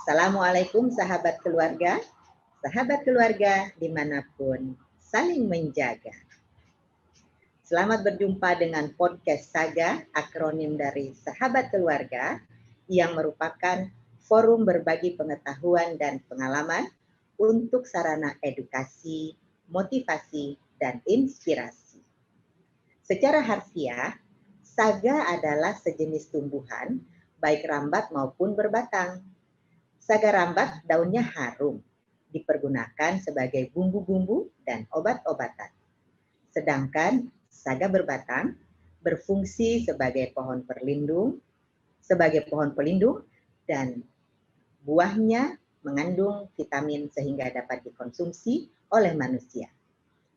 Assalamualaikum sahabat keluarga dimanapun, saling menjaga. Selamat berjumpa dengan podcast Saga, akronim dari Sahabat Keluarga, yang merupakan forum berbagi pengetahuan dan pengalaman untuk sarana edukasi, motivasi, dan inspirasi. Secara harfiah, saga adalah sejenis tumbuhan, baik rambat maupun berbatang. Saga rambat daunnya harum, dipergunakan sebagai bumbu-bumbu dan obat-obatan. Sedangkan saga berbatang berfungsi sebagai pohon pelindung dan buahnya mengandung vitamin sehingga dapat dikonsumsi oleh manusia.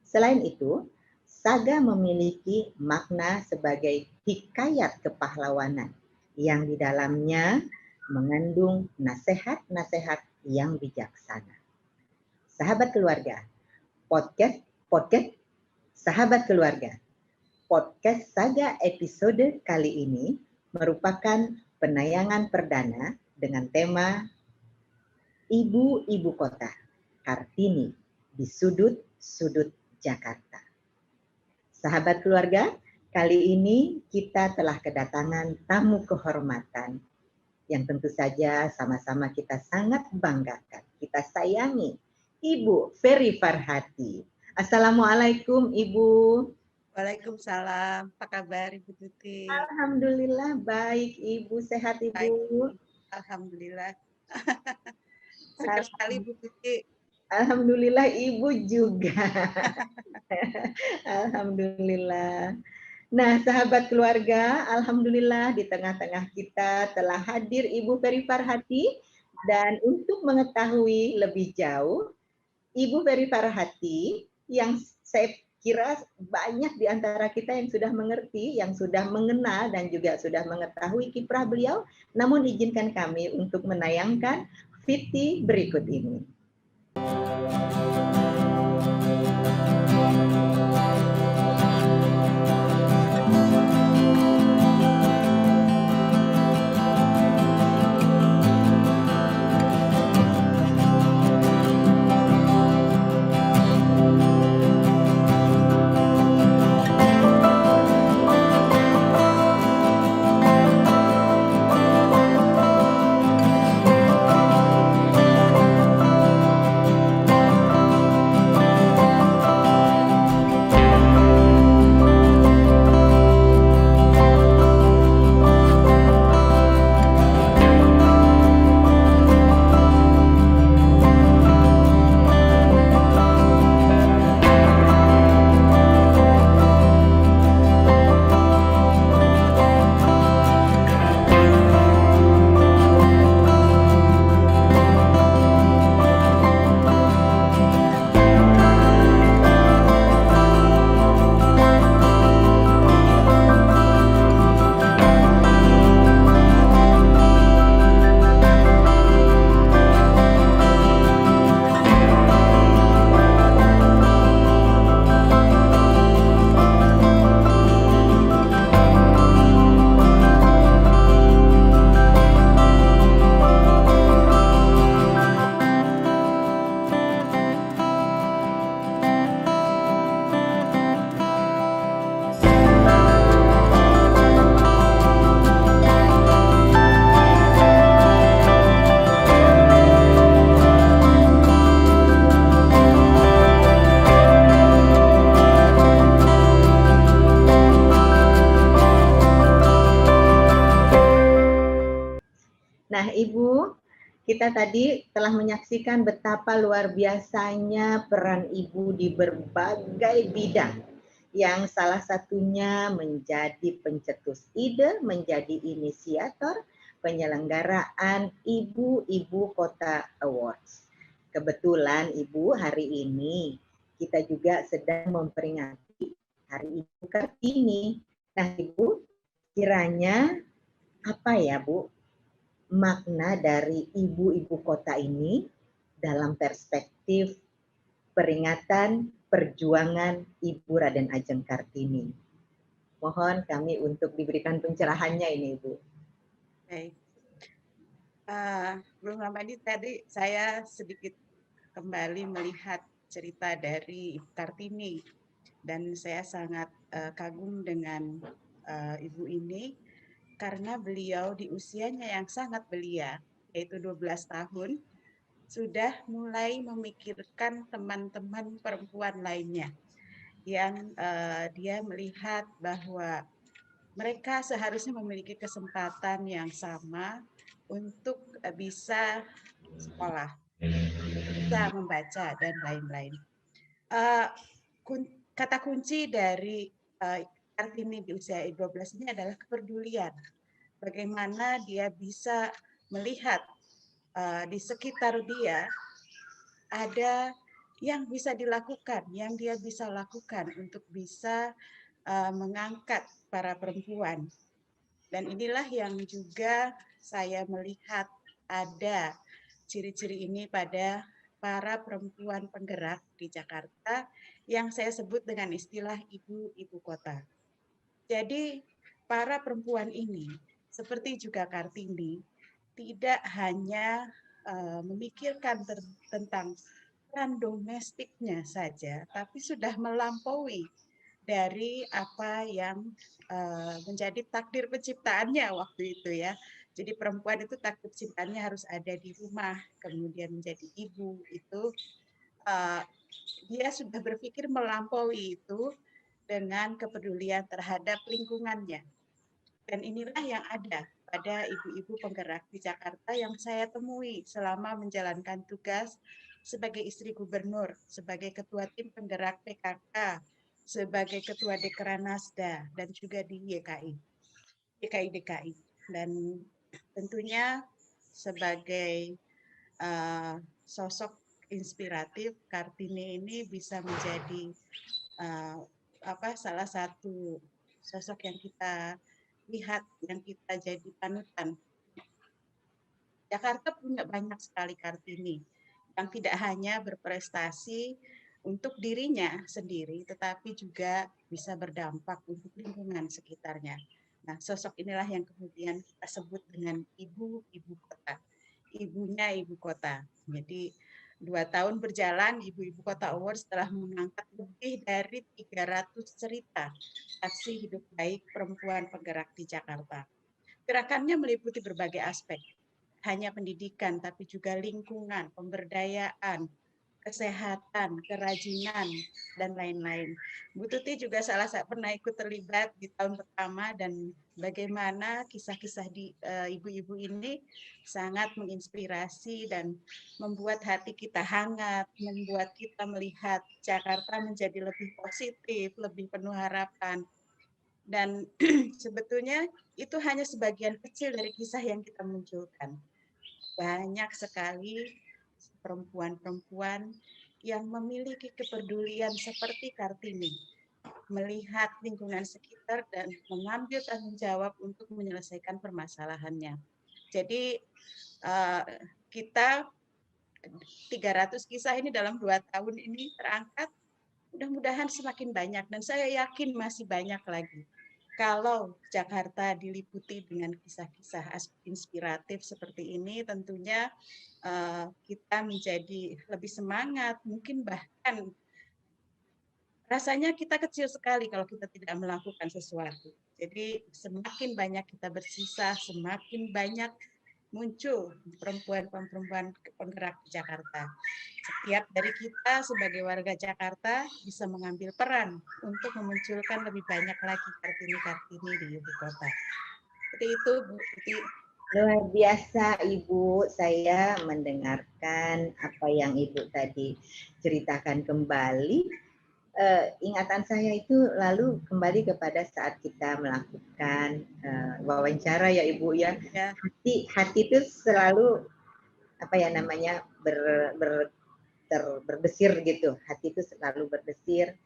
Selain itu, saga memiliki makna sebagai hikayat kepahlawanan yang di dalamnya mengandung nasihat-nasihat yang bijaksana. Sahabat keluarga, podcast Sahabat Keluarga. Podcast Saga episode kali ini merupakan penayangan perdana dengan tema Ibu-Ibu Kota, Kartini di sudut-sudut Jakarta. Sahabat keluarga, kali ini kita telah kedatangan tamu kehormatan yang tentu saja sama-sama kita sangat banggakan, kita sayangi, Ibu Ferry Farhati. Assalamualaikum Ibu. Waalaikumsalam, apa kabar Ibu Tuti? Alhamdulillah baik Ibu, sehat Ibu? Baik, alhamdulillah. Segar sekali Ibu Tuti. Alhamdulillah Ibu juga. Alhamdulillah. Nah, sahabat keluarga, alhamdulillah di tengah-tengah kita telah hadir Ibu Ferry Farhati, dan untuk mengetahui lebih jauh Ibu Ferry Farhati yang saya kira banyak di antara kita yang sudah mengerti, yang sudah mengenal dan juga sudah mengetahui kiprah beliau, namun izinkan kami untuk menayangkan VT berikut ini. Nah, Ibu, kita tadi telah menyaksikan betapa luar biasanya peran Ibu di berbagai bidang, yang salah satunya menjadi pencetus ide, menjadi inisiator penyelenggaraan Ibu-Ibu Kota Awards. Kebetulan Ibu, hari ini kita juga sedang memperingati Hari Ibu Kartini. Nah, Ibu, kiranya apa ya, Bu, makna dari ibu-ibu kota ini dalam perspektif peringatan perjuangan Ibu Raden Ajeng Kartini? Mohon kami untuk diberikan pencerahannya ini, Ibu. Baik. Belum lama ini tadi saya sedikit kembali melihat cerita dari Ibu Kartini dan saya sangat kagum dengan ibu ini karena beliau di usianya yang sangat belia, yaitu 12 tahun, sudah mulai memikirkan teman-teman perempuan lainnya yang dia melihat bahwa mereka seharusnya memiliki kesempatan yang sama untuk bisa sekolah, bisa membaca, dan lain-lain. Eh, Kata kunci dari Kartini di usia 12 ini adalah kepedulian. Bagaimana dia bisa melihat di sekitar dia ada yang bisa dilakukan, yang dia bisa lakukan untuk bisa mengangkat para perempuan. Dan inilah yang juga saya melihat ada ciri-ciri ini pada para perempuan penggerak di Jakarta yang saya sebut dengan istilah ibu-ibu kota. Jadi para perempuan ini, seperti juga Kartini, tidak hanya memikirkan tentang peran domestiknya saja, tapi sudah melampaui dari apa yang menjadi takdir penciptaannya waktu itu ya. Jadi perempuan itu takdir penciptaannya harus ada di rumah, kemudian menjadi ibu itu uh, dia sudah berpikir melampaui itu dengan kepedulian terhadap lingkungannya. Dan inilah yang ada pada ibu-ibu penggerak di Jakarta yang saya temui selama menjalankan tugas sebagai istri gubernur, sebagai ketua tim penggerak PKK, sebagai ketua Dekranasda, dan juga di DKI. Dan tentunya sebagai sosok inspiratif, Kartini ini bisa menjadi salah satu sosok yang kita lihat, yang kita jadi panutan. Jakarta punya banyak sekali Kartini yang tidak hanya berprestasi untuk dirinya sendiri, tetapi juga bisa berdampak untuk lingkungan sekitarnya. Nah, sosok inilah yang kemudian kita sebut dengan ibu-ibu kota. Ibunya ibu kota. Jadi 2 tahun berjalan, Ibu-Ibu Kota Awards telah mengangkat lebih dari 300 cerita aksi hidup baik perempuan penggerak di Jakarta. Gerakannya meliputi berbagai aspek, hanya pendidikan, tapi juga lingkungan, pemberdayaan, kesehatan, kerajinan, dan lain-lain. Bu Tuti juga pernah ikut terlibat di tahun pertama dan bagaimana kisah-kisah di ibu-ibu ini sangat menginspirasi dan membuat hati kita hangat, membuat kita melihat Jakarta menjadi lebih positif, lebih penuh harapan. Dan sebetulnya itu hanya sebagian kecil dari kisah yang kita munculkan. Banyak sekali perempuan-perempuan yang memiliki kepedulian seperti Kartini, melihat lingkungan sekitar dan mengambil tanggung jawab untuk menyelesaikan permasalahannya. Jadi kita 300 kisah ini dalam 2 tahun ini terangkat, mudah-mudahan semakin banyak dan saya yakin masih banyak lagi. Kalau Jakarta diliputi dengan kisah-kisah inspiratif seperti ini, tentunya kita menjadi lebih semangat, mungkin bahkan rasanya kita kecil sekali kalau kita tidak melakukan sesuatu. Jadi semakin banyak kita bersisa, semakin banyak muncul perempuan-perempuan penggerak di Jakarta. Setiap dari kita sebagai warga Jakarta bisa mengambil peran untuk memunculkan lebih banyak lagi Kartini-Kartini di ibu kota. Seperti itu, Bu Tuti. Luar biasa Ibu, saya mendengarkan apa yang Ibu tadi ceritakan kembali. Ingatan saya itu lalu kembali kepada saat kita melakukan wawancara ya Ibu ya. Ya. Hati itu selalu apa ya namanya berdesir gitu. Hati itu selalu berdesir,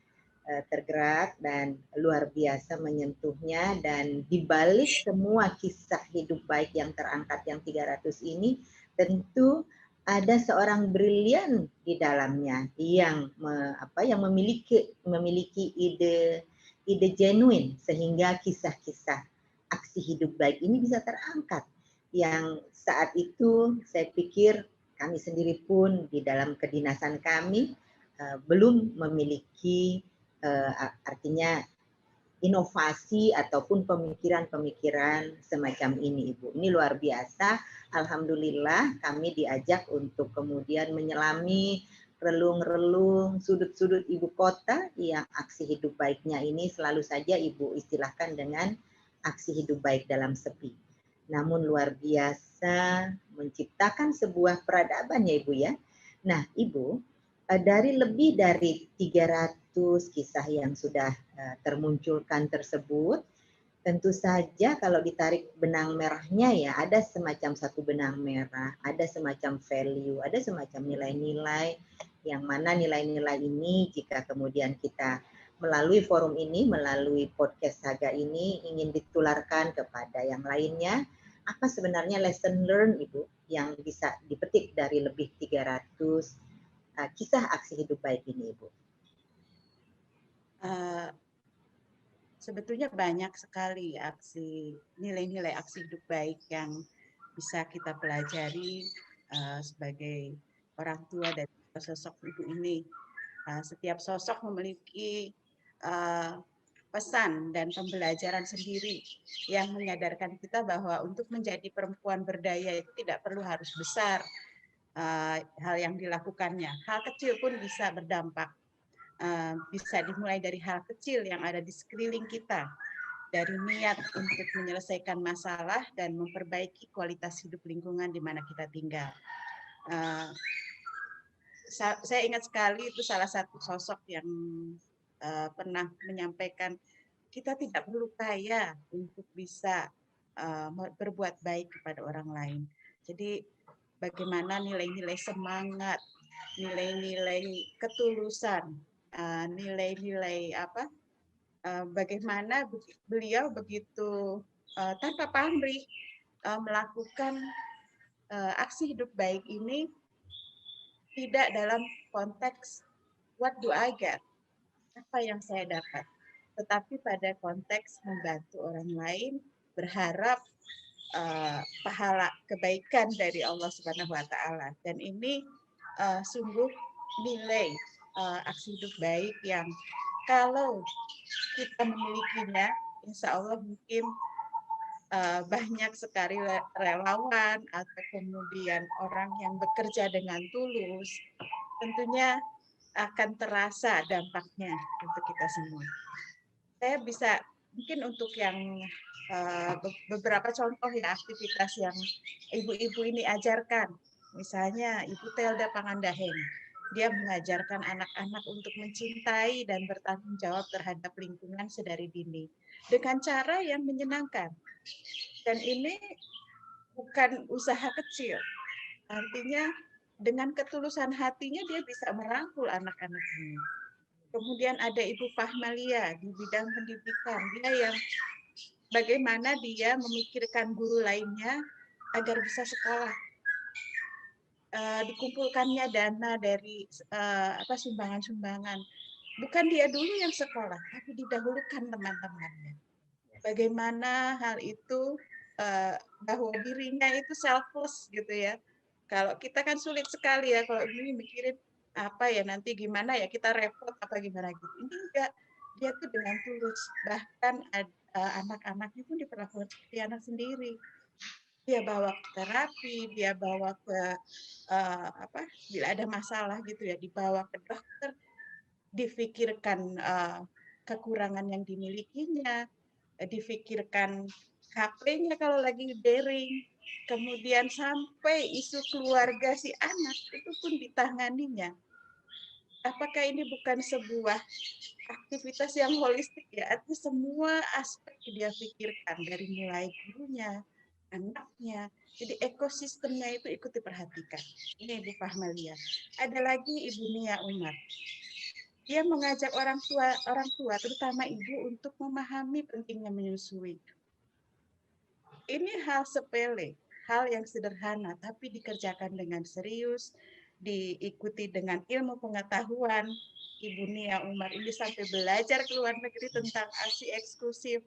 tergerak dan luar biasa menyentuhnya, dan dibalik semua kisah hidup baik yang terangkat yang 300 ini tentu ada seorang brilian di dalamnya yang memiliki ide genuine sehingga kisah-kisah aksi hidup baik ini bisa terangkat yang saat itu saya pikir kami sendiri pun di dalam kedinasan kami belum memiliki artinya inovasi ataupun pemikiran-pemikiran semacam ini, Ibu. Ini luar biasa. Alhamdulillah kami diajak untuk kemudian menyelami relung-relung sudut-sudut ibu kota yang aksi hidup baiknya ini selalu saja Ibu istilahkan dengan aksi hidup baik dalam sepi. Namun luar biasa menciptakan sebuah peradaban ya Ibu ya. Nah Ibu, dari lebih dari 300 kisah yang sudah termunculkan tersebut, tentu saja kalau ditarik benang merahnya ya ada semacam satu benang merah, ada semacam value, ada semacam nilai-nilai yang mana nilai-nilai ini jika kemudian kita melalui forum ini, melalui podcast Saga ini ingin ditularkan kepada yang lainnya, apa sebenarnya lesson learned Ibu yang bisa dipetik dari lebih 300 kisah aksi hidup baik ini, Ibu? Sebetulnya banyak sekali nilai-nilai aksi hidup baik yang bisa kita pelajari sebagai orang tua dari sosok ibu ini. Setiap sosok memiliki pesan dan pembelajaran sendiri yang menyadarkan kita bahwa untuk menjadi perempuan berdaya itu tidak perlu harus besar hal yang dilakukannya. Hal kecil pun bisa berdampak. Bisa dimulai dari hal kecil yang ada di sekeliling kita, dari niat untuk menyelesaikan masalah dan memperbaiki kualitas hidup lingkungan di mana kita tinggal. Saya ingat sekali itu salah satu sosok yang pernah menyampaikan kita tidak perlu kaya untuk bisa berbuat baik kepada orang lain. Jadi bagaimana nilai-nilai semangat, nilai-nilai ketulusan, nilai-nilai bagaimana beliau begitu tanpa pamrih melakukan aksi hidup baik ini tidak dalam konteks what do I get, apa yang saya dapat, tetapi pada konteks membantu orang lain, berharap pahala kebaikan dari Allah Subhanahu wa taala. Dan ini sungguh nilai aksi hidup baik yang kalau kita memilikinya, insya Allah mungkin banyak sekali relawan atau kemudian orang yang bekerja dengan tulus, tentunya akan terasa dampaknya untuk kita semua. Saya bisa mungkin untuk yang beberapa contoh ya aktivitas yang ibu-ibu ini ajarkan. Misalnya Ibu Telda Pangandaheng, dia mengajarkan anak-anak untuk mencintai dan bertanggung jawab terhadap lingkungan sedari dini dengan cara yang menyenangkan. Dan ini bukan usaha kecil, artinya dengan ketulusan hatinya dia bisa merangkul anak-anak ini. Kemudian ada Ibu Fahmalia di bidang pendidikan, dia yang bagaimana dia memikirkan guru lainnya agar bisa sekolah. Dikumpulkannya dana dari sumbangan-sumbangan. Bukan dia dulu yang sekolah, tapi didahulukan teman-temannya. Bagaimana hal itu bahwa dirinya itu selfless gitu ya. Kalau kita kan sulit sekali ya kalau ini mikirin apa ya nanti gimana ya kita repot apa gimana gitu. Ini enggak, dia tuh dengan tulus. Bahkan anak-anaknya pun diperlakukan seperti anak sendiri. Dia bawa ke terapi, dia bawa ke bila ada masalah gitu ya dibawa ke dokter, difikirkan kekurangan yang dimilikinya, difikirkan HP-nya kalau lagi daring, kemudian sampai isu keluarga si anak itu pun ditanganinya. Apakah ini bukan sebuah aktivitas yang holistik ya? Artinya semua aspek dia pikirkan dari mulai gurunya, anaknya. Jadi ekosistemnya itu ikut diperhatikan. Ini Ibu Fahmalia. Ada lagi Ibu Nia Umar. Dia mengajak orang tua, terutama ibu, untuk memahami pentingnya menyusui. Ini hal sepele, hal yang sederhana, tapi dikerjakan dengan serius, diikuti dengan ilmu pengetahuan. Ibu Nia Umar ini sampai belajar ke luar negeri tentang ASI eksklusif,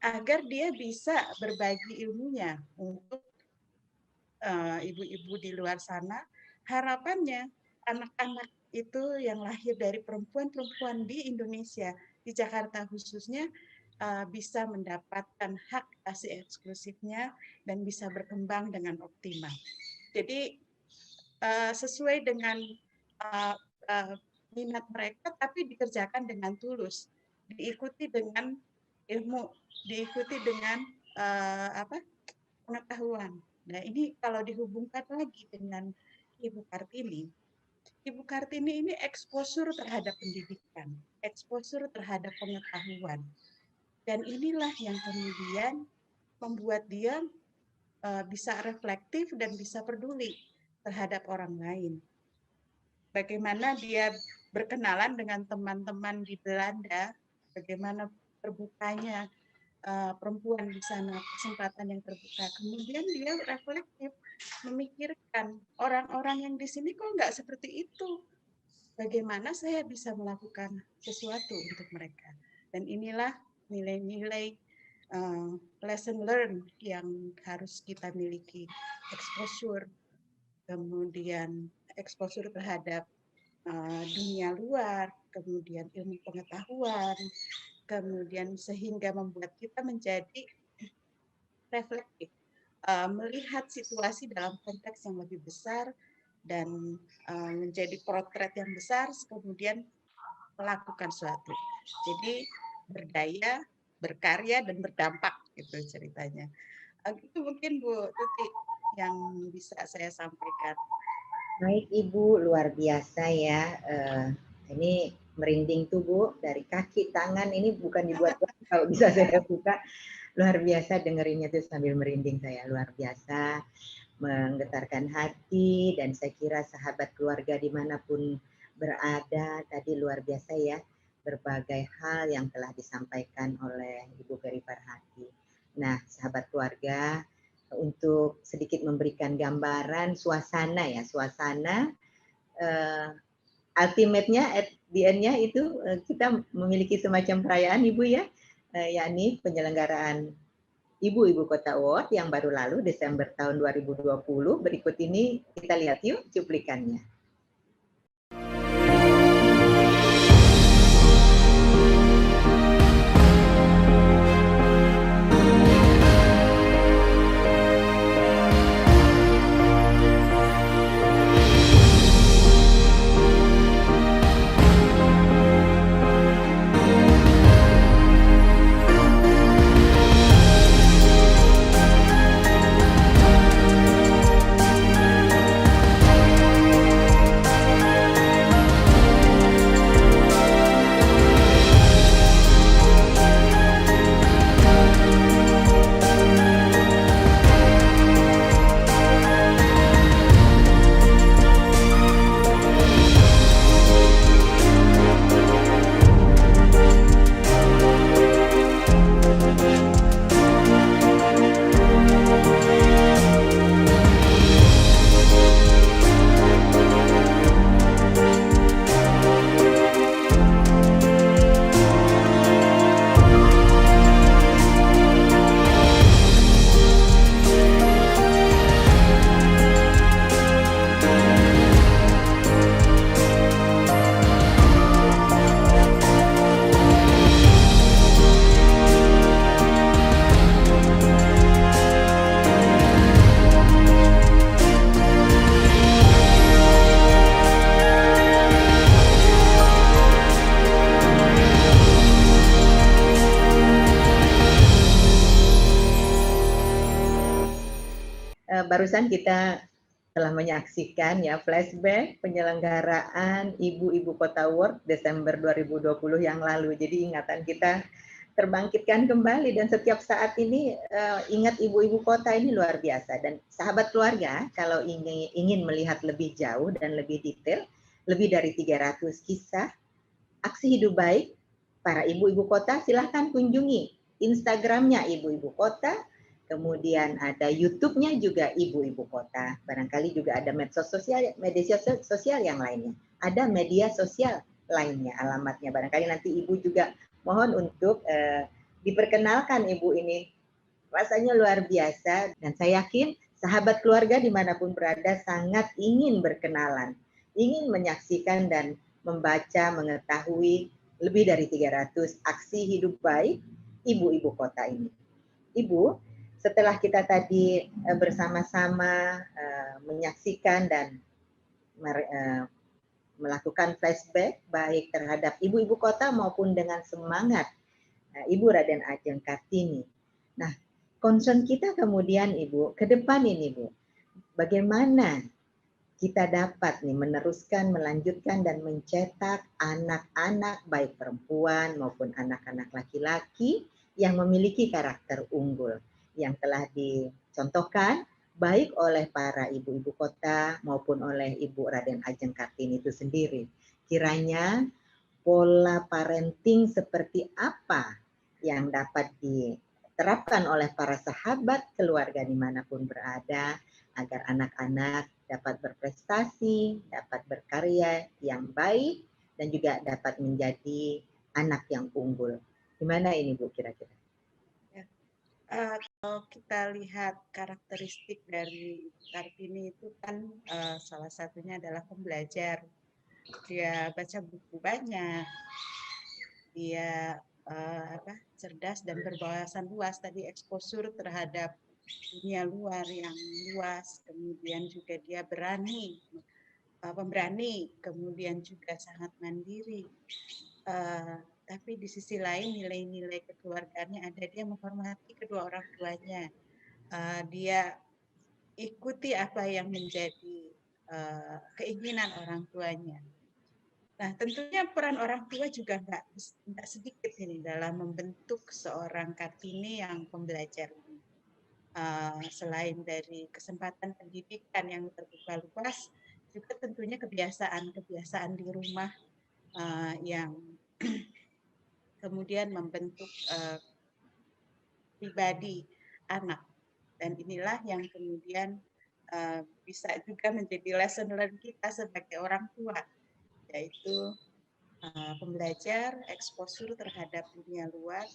agar dia bisa berbagi ilmunya untuk ibu-ibu di luar sana, harapannya anak-anak itu yang lahir dari perempuan-perempuan di Indonesia, di Jakarta khususnya, bisa mendapatkan hak ASI eksklusifnya dan bisa berkembang dengan optimal. Jadi sesuai dengan uh, uh, minat mereka, tapi dikerjakan dengan tulus, diikuti dengan ilmu, diikuti dengan pengetahuan. Nah, ini kalau dihubungkan lagi dengan Ibu Kartini, Ibu Kartini ini exposure terhadap pendidikan, exposure terhadap pengetahuan. Dan inilah yang kemudian membuat dia bisa reflektif dan bisa peduli terhadap orang lain. Bagaimana dia berkenalan dengan teman-teman di Belanda, bagaimana terbukanya perempuan di sana, kesempatan yang terbuka. Kemudian dia reflektif, memikirkan orang-orang yang di sini kok nggak seperti itu. Bagaimana saya bisa melakukan sesuatu untuk mereka. Dan inilah nilai-nilai lesson learned yang harus kita miliki. Exposure, kemudian exposure terhadap dunia luar, kemudian ilmu pengetahuan, kemudian sehingga membuat kita menjadi reflektif, melihat situasi dalam konteks yang lebih besar dan menjadi potret yang besar, kemudian melakukan sesuatu. Jadi berdaya, berkarya, dan berdampak, itu ceritanya. Itu mungkin Bu Tuti yang bisa saya sampaikan. Baik Ibu, luar biasa ya. Ini merinding tuh Bu, dari kaki, tangan, ini bukan dibuat kalau bisa saya buka. Luar biasa dengerinnya tuh sambil merinding saya, luar biasa. Menggetarkan hati, dan saya kira sahabat keluarga dimanapun berada, tadi luar biasa ya, berbagai hal yang telah disampaikan oleh Ibu Ferry Farhati. Nah, sahabat keluarga, untuk sedikit memberikan gambaran suasana ya, suasana ultimate-nya at the end-nya itu kita memiliki semacam perayaan Ibu ya, yakni penyelenggaraan Ibu Kota Award yang baru lalu Desember tahun 2020. Berikut ini kita lihat yuk cuplikannya. Barusan kita telah menyaksikan ya flashback penyelenggaraan Ibu Kota Award Desember 2020 yang lalu. Jadi ingatan kita terbangkitkan kembali, dan setiap saat ini ingat ibu-ibu kota ini luar biasa. Dan sahabat keluarga, kalau ingin melihat lebih jauh dan lebih detail, lebih dari 300 kisah aksi hidup baik para ibu-ibu kota, silahkan kunjungi Instagramnya Ibu-Ibu Kota. Kemudian ada YouTube-nya juga Ibu-Ibu Kota. Barangkali juga ada media sosial yang lainnya. Ada media sosial lainnya, alamatnya. Barangkali nanti Ibu juga mohon untuk diperkenalkan Ibu ini. Rasanya luar biasa, dan saya yakin Sahabat keluarga dimanapun berada sangat ingin berkenalan, ingin menyaksikan dan membaca, mengetahui lebih dari 300 aksi hidup baik ibu-ibu kota ini. Ibu, setelah kita tadi bersama-sama menyaksikan dan melakukan flashback baik terhadap ibu-ibu kota maupun dengan semangat Ibu Raden Ajeng Kartini. Nah, concern kita kemudian Ibu, ke depan ini Bu, bagaimana kita dapat nih meneruskan, melanjutkan dan mencetak anak-anak baik perempuan maupun anak-anak laki-laki yang memiliki karakter unggul yang telah dicontohkan baik oleh para ibu-ibu kota maupun oleh Ibu Raden Ajeng Kartini itu sendiri. Kiranya pola parenting seperti apa yang dapat diterapkan oleh para sahabat keluarga dimanapun berada agar anak-anak dapat berprestasi, dapat berkarya yang baik, dan juga dapat menjadi anak yang unggul. Gimana ini Bu kira-kira? Kalau kita lihat karakteristik dari Kartini itu kan salah satunya adalah pembelajar. Dia baca buku banyak, dia cerdas dan berwawasan luas. Tadi exposure terhadap dunia luar yang luas, kemudian juga dia pemberani, kemudian juga sangat mandiri. Tapi di sisi lain nilai-nilai kekeluargaannya ada, dia menghormati kedua orang tuanya, dia ikuti apa yang menjadi keinginan orang tuanya. Nah, tentunya peran orang tua juga nggak sedikit ini dalam membentuk seorang Kartini yang pembelajar. Selain dari kesempatan pendidikan yang terbuka luas, juga tentunya kebiasaan di rumah yang kemudian membentuk pribadi anak. Dan inilah yang kemudian bisa juga menjadi lesson learn kita sebagai orang tua, yaitu pembelajar, exposure terhadap dunia luar,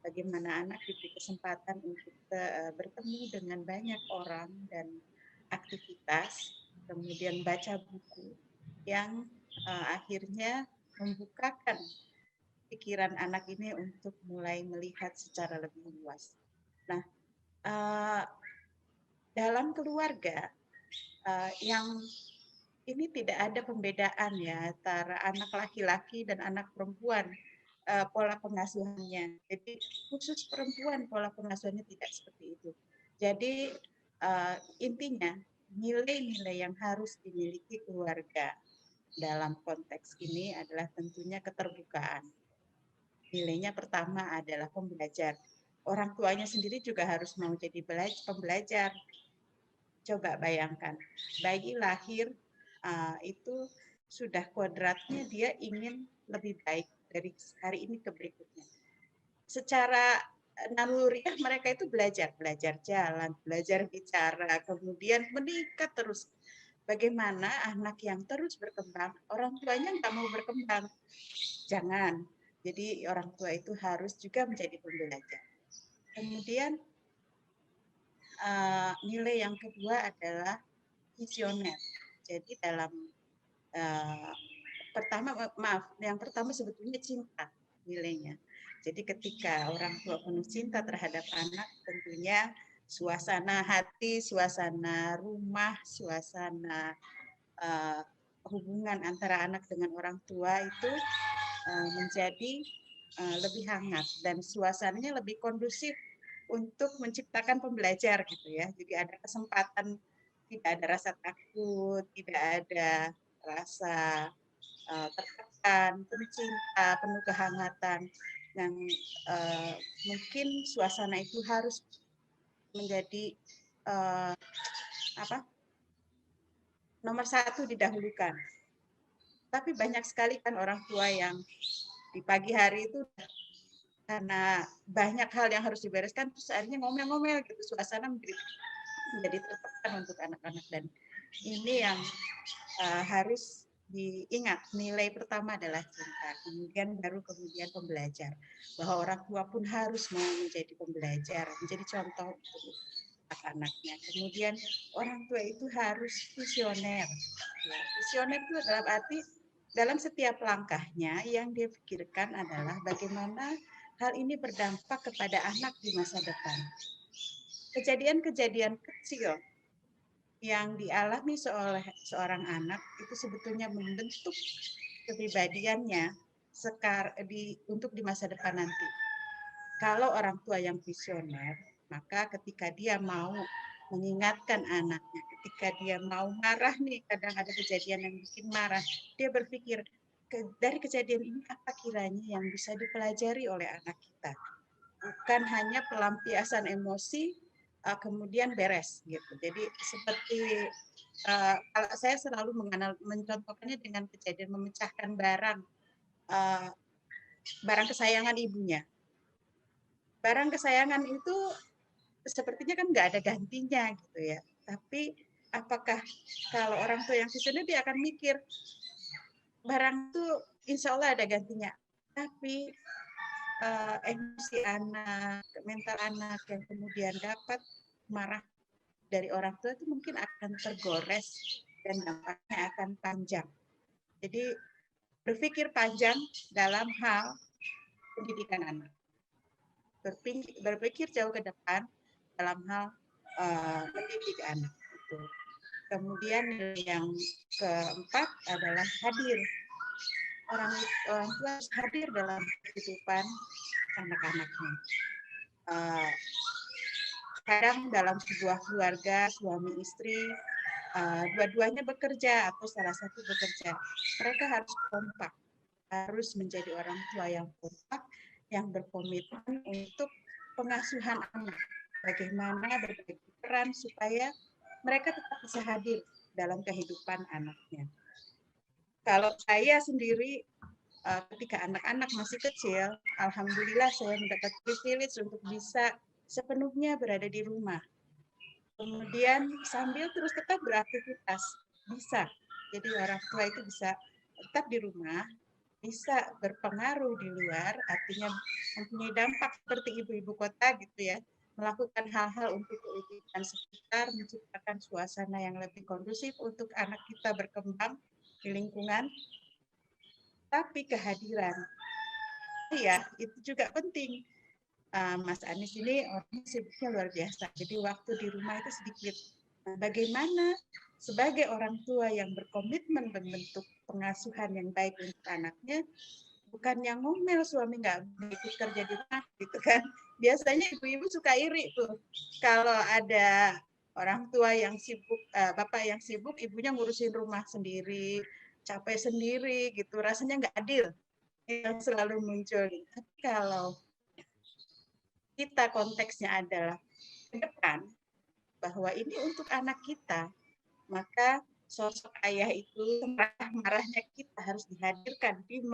bagaimana anak diberi kesempatan untuk bertemu dengan banyak orang dan aktivitas, kemudian baca buku yang akhirnya membukakan pikiran anak ini untuk mulai melihat secara lebih luas. Nah, dalam keluarga yang ini tidak ada pembedaan ya antara anak laki-laki dan anak perempuan pola pengasuhannya. Jadi khusus perempuan pola pengasuhannya tidak seperti itu. Jadi intinya nilai-nilai yang harus dimiliki keluarga dalam konteks ini adalah tentunya keterbukaan. Nilainya pertama adalah pembelajar. Orang tuanya sendiri juga harus mau jadi pembelajar. Coba bayangkan, bayi lahir itu sudah kodratnya dia ingin lebih baik dari hari ini ke berikutnya. Secara naluriah mereka itu belajar jalan, belajar bicara, kemudian meningkat terus. Bagaimana anak yang terus berkembang, orang tuanya nggak mau berkembang. Jangan. Jadi orang tua itu harus juga menjadi pembelajar. Kemudian nilai yang kedua adalah visioner. Jadi dalam yang pertama sebetulnya cinta nilainya. Jadi ketika orang tua penuh cinta terhadap anak, tentunya suasana hati, suasana rumah, suasana hubungan antara anak dengan orang tua itu menjadi lebih hangat dan suasananya lebih kondusif untuk menciptakan pembelajar gitu ya. Jadi ada kesempatan, tidak ada rasa takut, tidak ada rasa tertekan, penuh cinta, penuh kehangatan. Dan mungkin suasana itu harus menjadi nomor satu didahulukan. Tapi banyak sekali kan orang tua yang di pagi hari itu karena banyak hal yang harus dibereskan, terus akhirnya ngomel-ngomel gitu, suasana menjadi tertekan untuk anak-anak. Dan ini yang harus diingat, nilai pertama adalah cinta, kemudian kemudian pembelajar, bahwa orang tua pun harus mau menjadi pembelajar, menjadi contoh untuk anaknya. Kemudian orang tua itu harus visioner. Ya, visioner itu dalam arti dalam setiap langkahnya yang dia pikirkan adalah bagaimana hal ini berdampak kepada anak di masa depan. Kejadian-kejadian kecil yang dialami oleh seorang anak itu sebetulnya membentuk kepribadiannya untuk di masa depan nanti. Kalau orang tua yang visioner, maka ketika dia mau mengingatkan anaknya, ketika dia mau marah nih, kadang ada kejadian yang bikin marah, dia berpikir, dari kejadian ini apa kiranya yang bisa dipelajari oleh anak kita. Bukan hanya pelampiasan emosi, kemudian beres gitu. Jadi seperti kalau saya selalu mencontohkannya dengan kejadian memecahkan barang kesayangan ibunya. Barang kesayangan itu sepertinya kan nggak ada gantinya gitu ya. Tapi apakah kalau orang tua yang visioner dia akan mikir barang itu insya Allah ada gantinya. Tapi emosi anak, mental anak yang kemudian dapat marah dari orang tua itu mungkin akan tergores dan dampaknya akan panjang. Jadi berpikir panjang dalam hal pendidikan anak. Berpikir jauh ke depan dalam hal mendidik anak. Gitu. Kemudian yang keempat adalah hadir. Orang tua harus hadir dalam kehidupan anak-anaknya. Kadang dalam sebuah keluarga, suami istri, dua-duanya bekerja atau salah satu bekerja. Mereka harus kompak, harus menjadi orang tua yang kompak, yang berkomitmen untuk pengasuhan anak. Bagaimana berbagi peran supaya mereka tetap bisa hadir dalam kehidupan anaknya. Kalau saya sendiri, ketika anak-anak masih kecil, alhamdulillah saya mendapat privilege untuk bisa sepenuhnya berada di rumah. Kemudian sambil terus tetap beraktivitas, bisa. Jadi orang tua itu bisa tetap di rumah, bisa berpengaruh di luar, artinya mempunyai dampak seperti ibu-ibu kota gitu ya, melakukan hal-hal untuk kehidupan sekitar, menciptakan suasana yang lebih kondusif untuk anak kita berkembang di lingkungan. Tapi kehadiran, ya itu juga penting. Mas Anies ini orangnya sibuknya luar biasa, jadi waktu di rumah itu sedikit. Nah, bagaimana sebagai orang tua yang berkomitmen membentuk pengasuhan yang baik untuk anaknya, bukan yang ngomel suami nggak ikut kerja di rumah gitu kan. Biasanya ibu-ibu suka iri tuh kalau ada orang tua yang sibuk, bapak yang sibuk, ibunya ngurusin rumah sendiri, capek sendiri gitu, rasanya nggak adil yang selalu muncul. Tapi kalau kita konteksnya adalah ke depan, bahwa ini untuk anak kita, maka sosok ayah itu marah-marahnya kita harus dihadirkan di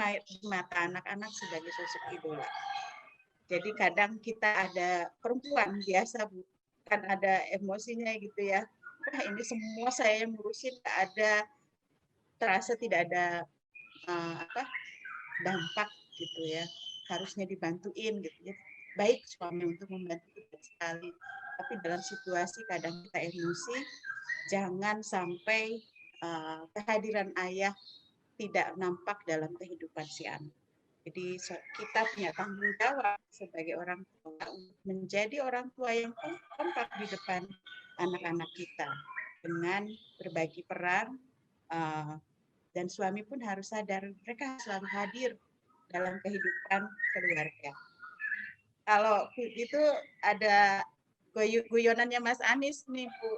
mata anak-anak sebagai sosok idola. Jadi kadang kita ada perempuan biasa, bukan ada emosinya gitu ya. Wah ini semua saya yang ngurusin, terasa tidak ada dampak gitu ya. Harusnya dibantuin gitu ya. Baik suami untuk membantu sekali, tapi dalam situasi kadang kita emosi, jangan sampai kehadiran ayah tidak nampak dalam kehidupan si anak. Jadi kita punya tanggung jawab sebagai orang tua untuk menjadi orang tua yang kompak di depan anak-anak kita dengan berbagi peran, dan suami pun harus sadar mereka selalu hadir dalam kehidupan keluarga. Kalau itu ada guyonannya Mas Anies nih Bu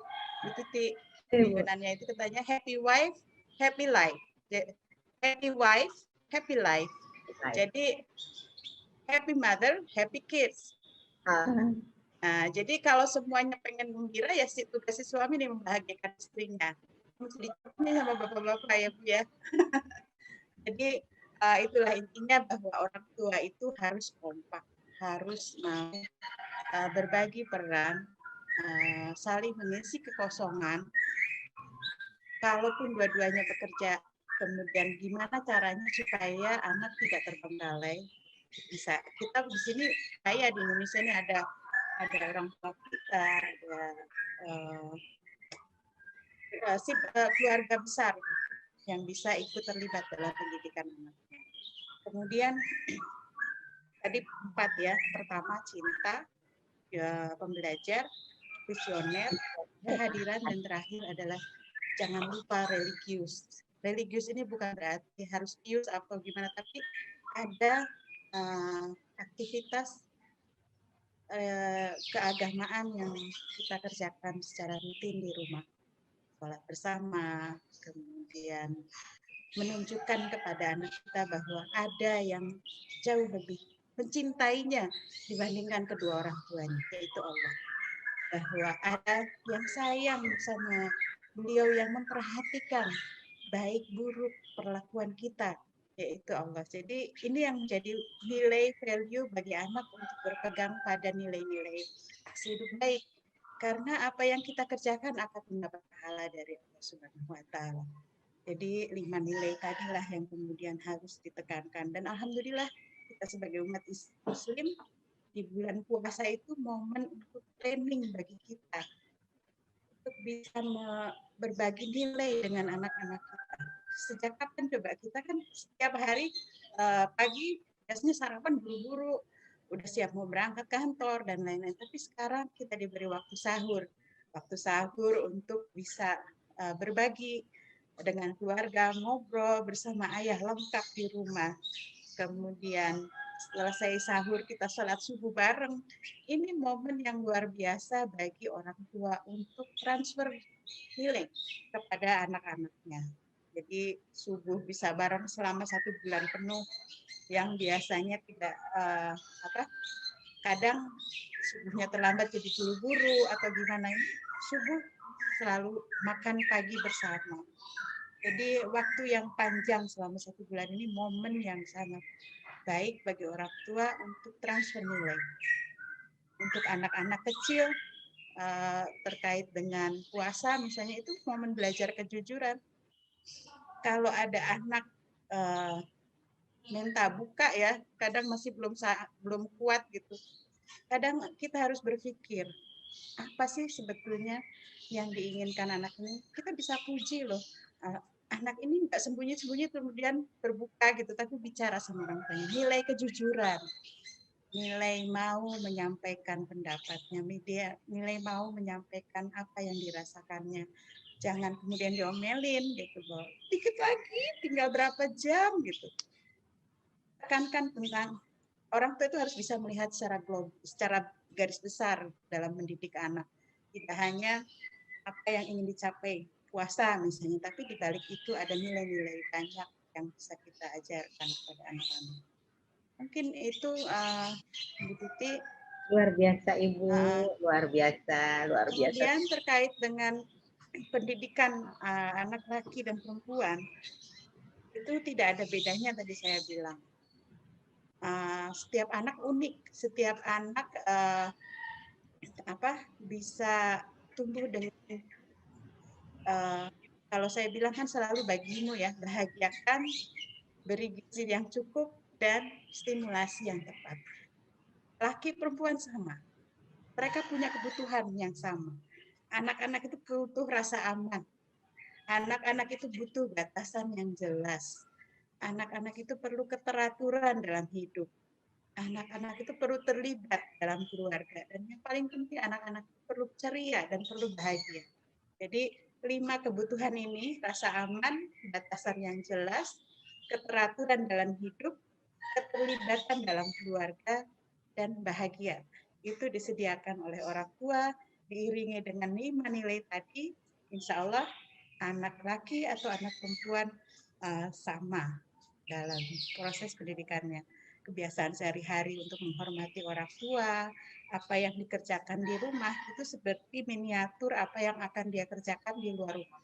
Titi, guyonannya itu katanya happy wife, happy life. Happy wife, happy life. Jadi happy mother, happy kids. Nah, jadi kalau semuanya pengen gembira ya tugas si suami nih membahagiakan istrinya. Mesti dicapai sama bapak-bapak ya Bu ya. Jadi itulah intinya bahwa orang tua itu harus kompak, harus mau berbagi peran, saling mengisi kekosongan. Kalaupun dua-duanya bekerja, kemudian gimana caranya supaya anak tidak terbengkalai. Bisa kita di sini, saya di Indonesia ini ada ada orang tua kita, ada keluarga besar yang bisa ikut terlibat dalam pendidikan anaknya. Kemudian tadi 4 ya, pertama cinta, ya, pembelajar, visioner, kehadiran, dan terakhir adalah jangan lupa religius. Religius ini bukan berarti harus pius atau gimana, tapi ada aktivitas keagamaan yang kita kerjakan secara rutin di rumah. Sholat bersama, kemudian menunjukkan kepada anak kita bahwa ada yang jauh lebih mencintainya dibandingkan kedua orang tuanya, yaitu Allah. Bahwa ada yang sayang sama beliau, yang memperhatikan baik buruk perlakuan kita, yaitu Allah. Jadi ini yang menjadi nilai value bagi anak untuk berpegang pada nilai-nilai aksi hidup baik. Karena apa yang kita kerjakan akan mendapat pahala dari Allah Subhanahu wa Ta'ala. Jadi 5 nilai tadilah yang kemudian harus ditekankan. Dan alhamdulillah kita sebagai umat Muslim di bulan puasa itu momen untuk training bagi kita untuk bisa berbagi nilai dengan anak-anak kita. Sejak kapan coba kita kan setiap hari pagi biasanya sarapan buru-buru, udah siap mau berangkat kantor dan lain-lain. Tapi sekarang kita diberi waktu sahur untuk bisa berbagi dengan keluarga, ngobrol bersama ayah lengkap di rumah. Kemudian selesai sahur kita sholat subuh bareng. Ini momen yang luar biasa bagi orang tua untuk transfer nilai kepada anak-anaknya. Jadi subuh bisa bareng selama 1 bulan penuh, yang biasanya tidak kadang subuhnya terlambat jadi buru-buru atau gimana, ini subuh selalu makan pagi bersama. Jadi waktu yang panjang selama 1 bulan ini momen yang sangat baik bagi orang tua untuk transfer nilai. Untuk anak-anak kecil terkait dengan puasa misalnya, itu momen belajar kejujuran. Kalau ada anak minta buka ya, kadang masih belum kuat gitu. Kadang kita harus berpikir, apa sih sebetulnya yang diinginkan anak ini? Kita bisa puji loh. Anak ini nggak sembunyi-sembunyi kemudian berbuka gitu, tapi bicara sama orang tuanya. Nilai kejujuran, nilai mau menyampaikan pendapatnya, nilai mau menyampaikan apa yang dirasakannya. Jangan kemudian diomelin gitu loh. Dikit lagi, tinggal berapa jam gitu. Tekankan tentang orang tua itu harus bisa melihat secara garis besar dalam mendidik anak. Tidak hanya apa yang ingin dicapai puasa misalnya, tapi di balik itu ada nilai-nilai banyak yang bisa kita ajarkan kepada anak-anak. Mungkin itu Bu Titi. Luar biasa Ibu, luar biasa. Kemudian terkait dengan pendidikan anak laki dan perempuan, itu tidak ada bedanya tadi saya bilang. Setiap anak unik, setiap anak bisa tumbuh dengan kalau saya bilang kan selalu bagimu ya, bahagiakan, beri gizi yang cukup, dan stimulasi yang tepat. Laki perempuan sama, mereka punya kebutuhan yang sama. Anak-anak itu butuh rasa aman, anak-anak itu butuh batasan yang jelas, anak-anak itu perlu keteraturan dalam hidup, anak-anak itu perlu terlibat dalam keluarga, dan yang paling penting anak-anak itu perlu ceria dan perlu bahagia. Jadi 5 kebutuhan ini, rasa aman, batasan yang jelas, keteraturan dalam hidup, keterlibatan dalam keluarga, dan bahagia. Itu disediakan oleh orang tua, diiringi dengan 5 nilai tadi, insya Allah anak laki atau anak perempuan sama dalam proses pendidikannya. Kebiasaan sehari-hari untuk menghormati orang tua, apa yang dikerjakan di rumah itu seperti miniatur apa yang akan dia kerjakan di luar rumah.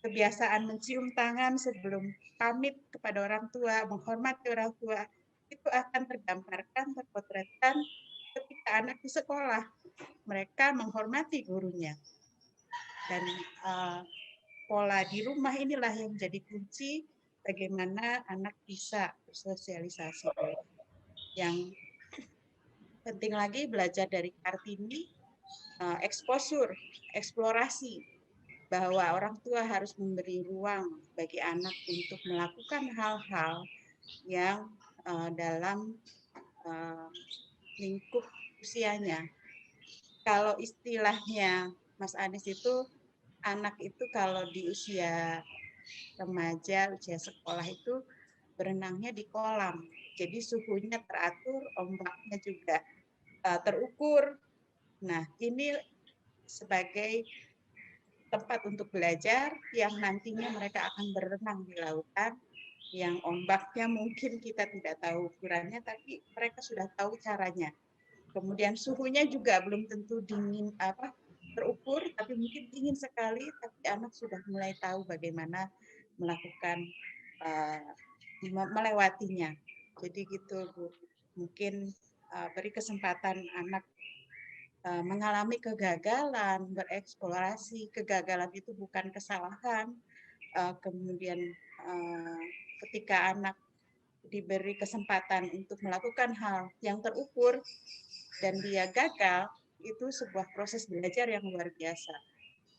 Kebiasaan mencium tangan sebelum pamit kepada orang tua, menghormati orang tua, itu akan tergambarkan, terpotretkan ketika anak di sekolah. Mereka menghormati gurunya. Dan pola di rumah inilah yang menjadi kunci bagaimana anak bisa bersosialisasi. Yang penting lagi belajar dari Kartini, eksplorasi, bahwa orang tua harus memberi ruang bagi anak untuk melakukan hal-hal yang dalam lingkup usianya. Kalau istilahnya Mas Anies itu, anak itu kalau di usia remaja, usia sekolah itu berenangnya di kolam. Jadi suhunya teratur, ombaknya juga terukur. Nah, ini sebagai tempat untuk belajar yang nantinya mereka akan berenang di lautan, yang ombaknya mungkin kita tidak tahu ukurannya, tapi mereka sudah tahu caranya. Kemudian suhunya juga belum tentu dingin terukur, tapi mungkin dingin sekali, tapi anak sudah mulai tahu bagaimana melakukan melewatinya. Jadi gitu Bu, mungkin beri kesempatan anak mengalami kegagalan, bereksplorasi. Kegagalan itu bukan kesalahan. Kemudian ketika anak diberi kesempatan untuk melakukan hal yang terukur dan dia gagal, itu sebuah proses belajar yang luar biasa.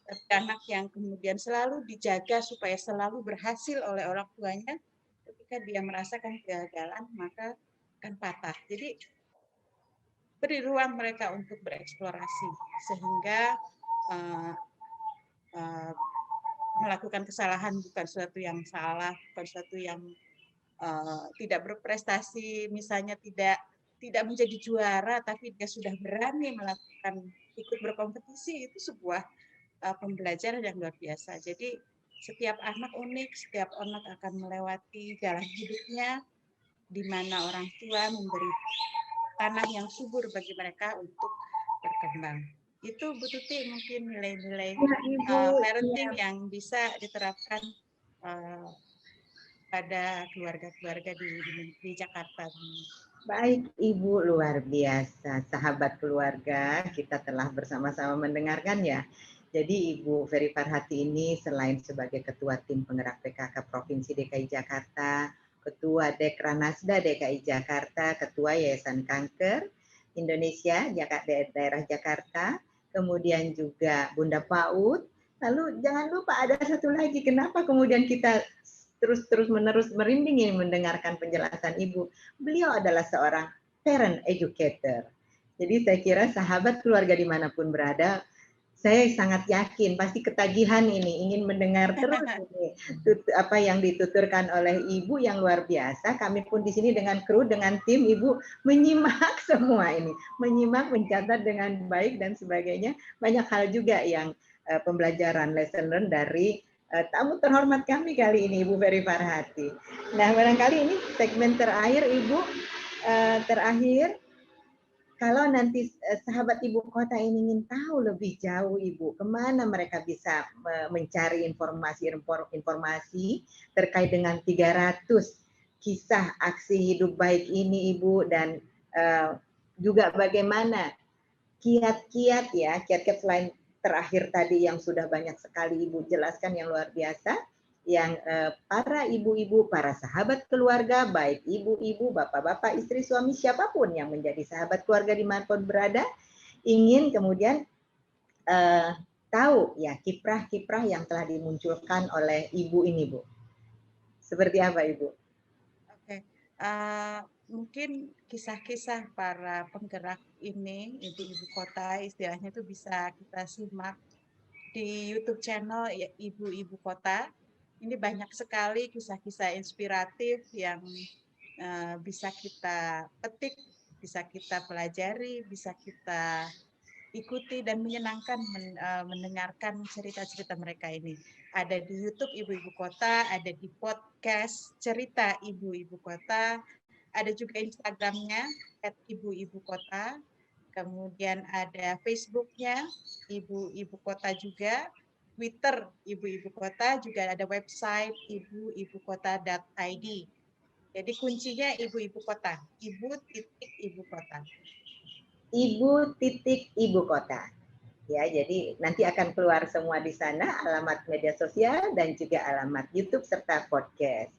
Tapi anak yang kemudian selalu dijaga supaya selalu berhasil oleh orang tuanya, ketika dia merasakan kegagalan, maka akan patah. Jadi beri ruang mereka untuk bereksplorasi sehingga melakukan kesalahan bukan sesuatu yang salah, bukan sesuatu yang tidak berprestasi, misalnya tidak menjadi juara, tapi dia sudah berani melakukan ikut berkompetisi, itu sebuah pembelajaran yang luar biasa. Jadi setiap anak unik, setiap anak akan melewati jalan hidupnya, di mana orang tua memberi tanah yang subur bagi mereka untuk berkembang. Itu Bu Tuti mungkin nilai-nilai parenting yang bisa diterapkan pada keluarga-keluarga di Jakarta. Baik Ibu, luar biasa. Sahabat keluarga, kita telah bersama-sama mendengarkan ya. Jadi Ibu Ferry Farhati ini selain sebagai Ketua Tim Penggerak PKK Provinsi DKI Jakarta, Ketua Dekranasda DKI Jakarta, Ketua Yayasan Kanker Indonesia Daerah Jakarta, kemudian juga Bunda PAUD. Lalu jangan lupa ada satu lagi, kenapa kemudian kita terus-menerus merinding ini mendengarkan penjelasan Ibu. Beliau adalah seorang parent educator. Jadi saya kira sahabat keluarga dimanapun berada, saya sangat yakin pasti ketagihan ini ingin mendengar terus ini apa yang dituturkan oleh Ibu yang luar biasa. Kami pun di sini dengan kru, dengan tim Ibu menyimak semua ini, menyimak, mencatat dengan baik dan sebagainya. Banyak hal juga yang pembelajaran lesson learn dari tamu terhormat kami kali ini, Ibu Ferry Farhati. Nah, barangkali ini segmen terakhir, Ibu. Terakhir, kalau nanti sahabat Ibu Kota ini ingin tahu lebih jauh, Ibu, kemana mereka bisa mencari informasi terkait dengan 300 kisah aksi hidup baik ini, Ibu, dan juga bagaimana kiat-kiat selain terakhir tadi yang sudah banyak sekali Ibu jelaskan yang luar biasa, yang para ibu-ibu, para sahabat keluarga, baik ibu-ibu, bapak-bapak, istri, suami, siapapun yang menjadi sahabat keluarga dimanapun berada, ingin kemudian tahu ya kiprah-kiprah yang telah dimunculkan oleh Ibu ini, Bu. Seperti apa, Ibu? Oke, mungkin kisah-kisah para penggerak ini, ibu-ibu kota istilahnya itu bisa kita simak di YouTube channel Ibu-Ibu Kota. Ini banyak sekali kisah-kisah inspiratif yang bisa kita petik, bisa kita pelajari, bisa kita ikuti dan menyenangkan mendengarkan cerita-cerita mereka ini. Ada di YouTube Ibu-Ibu Kota, ada di podcast Cerita Ibu-Ibu Kota, ada juga Instagramnya @ibu-ibu kota, kemudian ada Facebooknya Ibu-Ibu Kota juga, Twitter Ibu-Ibu Kota, juga ada website ibu-ibukota.id. Jadi kuncinya Ibu-Ibu Kota, Ibu-Ibu Kota. Ibu-Ibu Kota. Ya, jadi nanti akan keluar semua di sana alamat media sosial dan juga alamat YouTube serta podcast.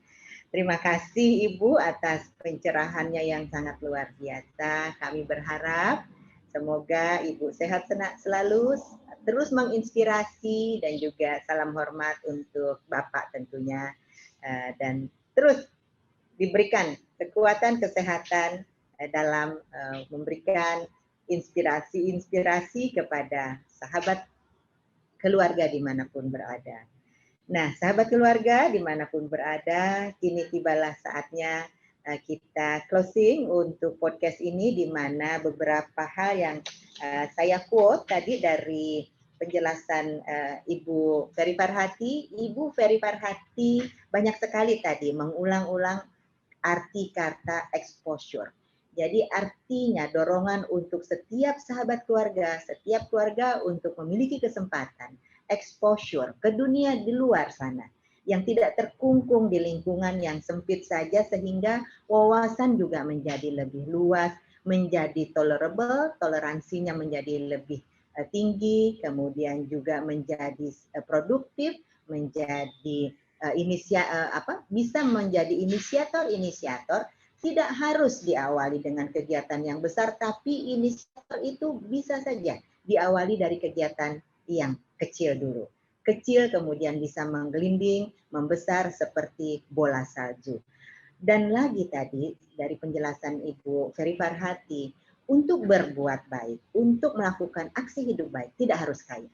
Terima kasih Ibu atas pencerahannya yang sangat luar biasa. Kami berharap semoga Ibu sehat selalu, terus menginspirasi, dan juga salam hormat untuk Bapak tentunya. Dan terus diberikan kekuatan kesehatan dalam memberikan inspirasi-inspirasi kepada sahabat keluarga dimanapun berada. Nah, sahabat keluarga dimanapun berada, kini tibalah saatnya kita closing untuk podcast ini, di mana beberapa hal yang saya quote tadi dari penjelasan Ibu Ferry Farhati. Ibu Ferry Farhati banyak sekali tadi mengulang-ulang arti kata exposure. Jadi artinya dorongan untuk setiap sahabat keluarga, setiap keluarga untuk memiliki kesempatan exposure ke dunia di luar sana, yang tidak terkungkung di lingkungan yang sempit saja, sehingga wawasan juga menjadi lebih luas, menjadi tolerable, toleransinya menjadi lebih tinggi, kemudian juga menjadi produktif, menjadi bisa menjadi inisiator. Tidak harus diawali dengan kegiatan yang besar, tapi inisiator itu bisa saja diawali dari kegiatan yang kecil dulu. Kecil kemudian bisa menggelinding, membesar seperti bola salju. Dan lagi tadi dari penjelasan Ibu Ferry Farhati, untuk berbuat baik, untuk melakukan aksi hidup baik, tidak harus kaya,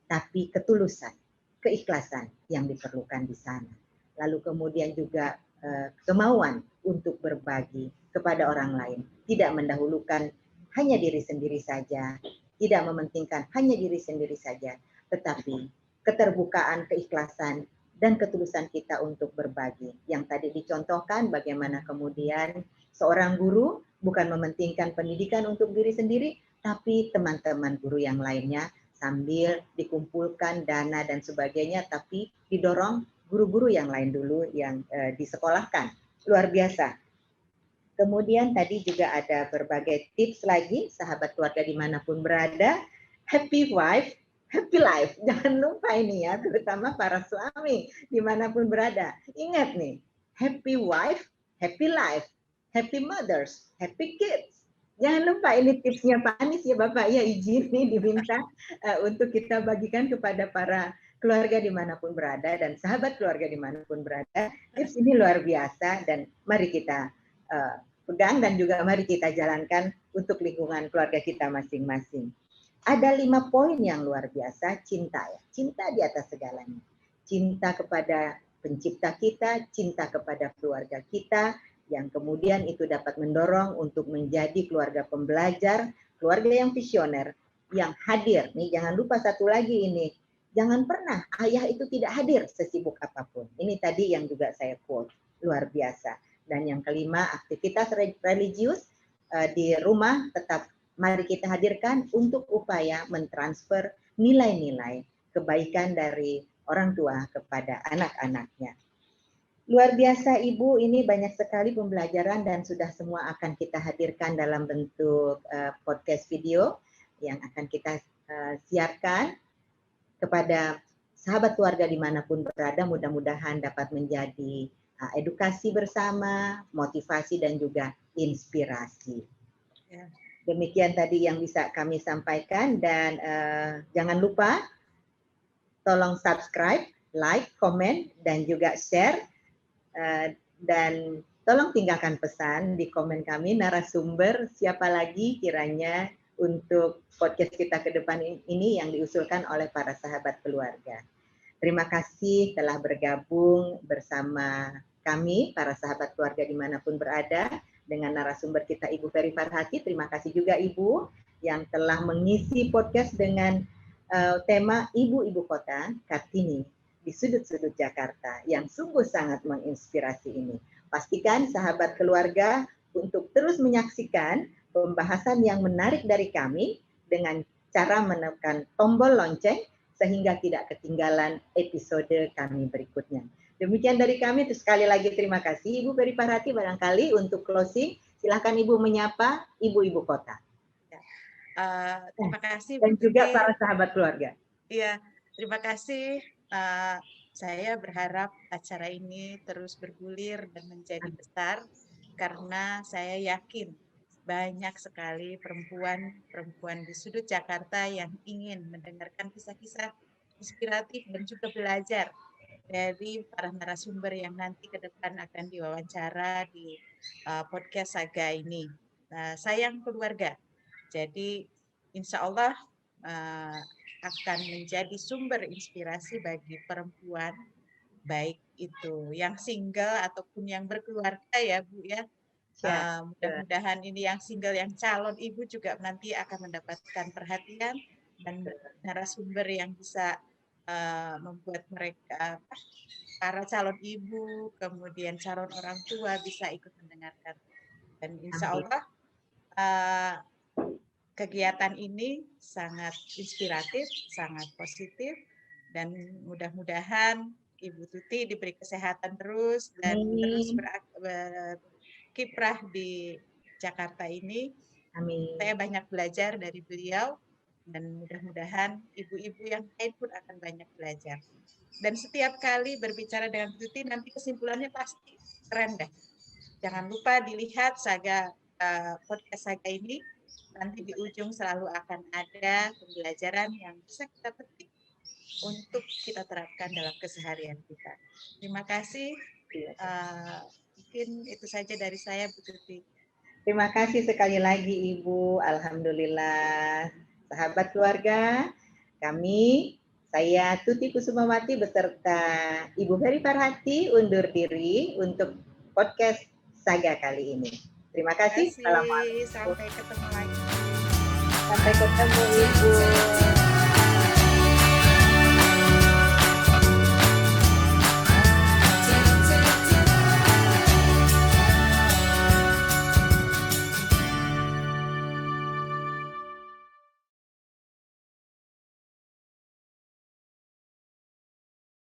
tapi ketulusan, keikhlasan yang diperlukan di sana. Lalu kemudian juga kemauan untuk berbagi kepada orang lain, tidak mendahulukan hanya diri sendiri saja, tidak mementingkan hanya diri sendiri saja, tetapi keterbukaan, keikhlasan, dan ketulusan kita untuk berbagi. Yang tadi dicontohkan bagaimana kemudian seorang guru bukan mementingkan pendidikan untuk diri sendiri, tapi teman-teman guru yang lainnya, sambil dikumpulkan dana dan sebagainya, tapi didorong guru-guru yang lain dulu yang disekolahkan. Luar biasa. Kemudian tadi juga ada berbagai tips lagi, sahabat keluarga dimanapun berada, happy wife, happy life. Jangan lupa ini ya, terutama para suami dimanapun berada. Ingat nih, happy wife, happy life, happy mothers, happy kids. Jangan lupa ini tipsnya Pak Anies ya Bapak, ya izin nih diminta untuk kita bagikan kepada para keluarga dimanapun berada dan sahabat keluarga dimanapun berada. Tips ini luar biasa dan mari kita pegang dan juga mari kita jalankan untuk lingkungan keluarga kita masing-masing. Ada 5 poin yang luar biasa, cinta ya. Cinta di atas segalanya. Cinta kepada pencipta kita, cinta kepada keluarga kita, yang kemudian itu dapat mendorong untuk menjadi keluarga pembelajar, keluarga yang visioner, yang hadir. Nih jangan lupa satu lagi ini, jangan pernah ayah itu tidak hadir sesibuk apapun. Ini tadi yang juga saya quote, luar biasa. Dan yang kelima, aktivitas religius di rumah tetap mari kita hadirkan untuk upaya mentransfer nilai-nilai kebaikan dari orang tua kepada anak-anaknya. Luar biasa Ibu, ini banyak sekali pembelajaran dan sudah semua akan kita hadirkan dalam bentuk podcast video yang akan kita siarkan kepada sahabat keluarga dimanapun berada. Mudah-mudahan dapat menjadi edukasi bersama, motivasi dan juga inspirasi. Demikian tadi yang bisa kami sampaikan dan jangan lupa tolong subscribe, like, komen dan juga share dan tolong tinggalkan pesan di komen kami narasumber siapa lagi kiranya untuk podcast kita ke depan ini yang diusulkan oleh para sahabat keluarga. Terima kasih telah bergabung bersama kami, para sahabat keluarga dimanapun berada, dengan narasumber kita Ibu Ferry Farhati. Terima kasih juga Ibu yang telah mengisi podcast dengan tema Ibu-Ibu Kota Kartini di sudut-sudut Jakarta yang sungguh sangat menginspirasi ini. Pastikan sahabat keluarga untuk terus menyaksikan pembahasan yang menarik dari kami dengan cara menekan tombol lonceng sehingga tidak ketinggalan episode kami berikutnya. Demikian dari kami, sekali lagi terima kasih Ibu Ferry Farhati. Barangkali untuk closing, silakan Ibu menyapa Ibu-Ibu Kota. Terima kasih dan juga para sahabat keluarga. Iya, terima kasih saya berharap acara ini terus bergulir dan menjadi besar karena saya yakin banyak sekali perempuan di sudut Jakarta yang ingin mendengarkan kisah-kisah inspiratif dan juga belajar dari para narasumber yang nanti ke depan akan diwawancara di podcast Saga ini. Sayang keluarga. Jadi insya Allah akan menjadi sumber inspirasi bagi perempuan, baik itu yang single ataupun yang berkeluarga ya Bu ya. Mudah-mudahan ini yang single, yang calon ibu juga nanti akan mendapatkan perhatian dan narasumber yang bisa membuat mereka, para calon ibu, kemudian calon orang tua bisa ikut mendengarkan. Dan insya Allah kegiatan ini sangat inspiratif, sangat positif, dan mudah-mudahan Ibu Tuti diberi kesehatan terus dan terus berkiprah di Jakarta ini. Amin. Saya banyak belajar dari beliau dan mudah-mudahan ibu-ibu yang lain pun akan banyak belajar. Dan setiap kali berbicara dengan Tuti nanti kesimpulannya pasti keren deh. Jangan lupa dilihat podcast Saga ini. Nanti di ujung selalu akan ada pembelajaran yang bisa kita petik untuk kita terapkan dalam keseharian kita. Terima kasih. Mungkin itu saja dari saya, Bu Tuti. Terima kasih sekali lagi Ibu. Alhamdulillah. Sahabat keluarga, saya Tuti Kusumawati beserta Ibu Ferry Farhati undur diri untuk podcast Saga kali ini. Terima kasih. Sampai ketemu lagi. Sampai ketemu Ibu.